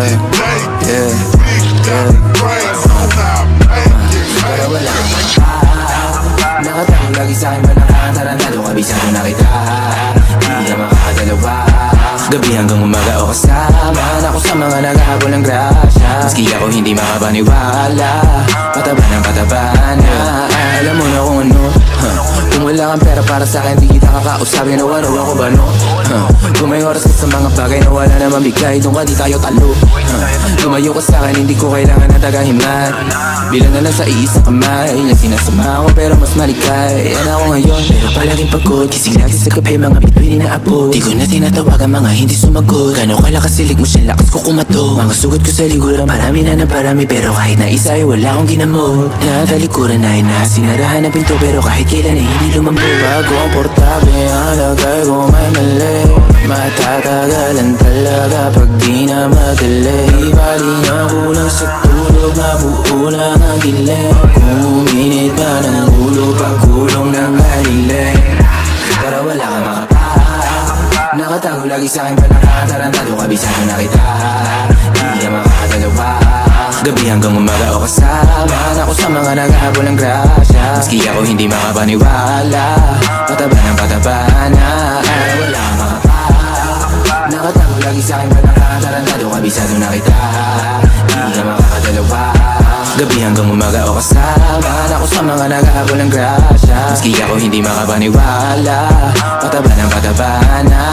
yeah, yeah. Pero wala kang makakap. Nakatago lagi sa'kin ba nakatarantado, kabisado na kita. Hindi na makakadalawa. Gabi hanggang umaga o kasama ako sa mga naghahabol ng grasya. Maski ako hindi makapaniwala, pataba ng pataba na. Alam mo na kung ano, kung wala kang pera para sa'kin, di kita kakausapin o ano ako ba no? Kung may oras ka sa mga bagay na wala naman bigay, doon ka di tayo talo. Lumayo ka sa'kin, hindi ko kailangan na tagahiman. Bilang na lang sa iisang kamay, yan sinasama ko pero mas malikay. Yan ako ngayon, pero palaging pagod. Gising lagi sa gabi, mga bituin na abo. Di ko na tinatawagan, mga hindi sumagot. Gano'n kalakas silig mo siya, lakas ko kumato. Mga sugat ko sa liguran, marami na naparami. Pero kahit na isa ay wala akong ginamot. Natalikuran na sinarahan ng pinto, pero kahit kailan ay hindi lumambo. Bago ang portable, ang lagay ko may mali. Matatagalan talaga pag di na madali. Bali na kulang sa tulog, mabuo lang ang dilim. Kung uminit ba ng ulo, pagkulong ng malilim. Pero wala kang makapag. Nakatago lagi sa'kin pa nakatarantado, kabisado na kita. Hindi na makakadalawa. Gabi hanggang umaga o kasama ako sa mga naghahabol ng grasya. Maski ako hindi makapaniwala, pataba ng pataba na. Wala kang makapag. Nakatago lagi sa'kin pa nakatarantado, kabisado na kita. Hindi na makakadalawa. Gabi hanggang umaga o kasama ako sa mga naghahabol ng grasya. Maski ako hindi makapaniwala, pataba ng pataba na.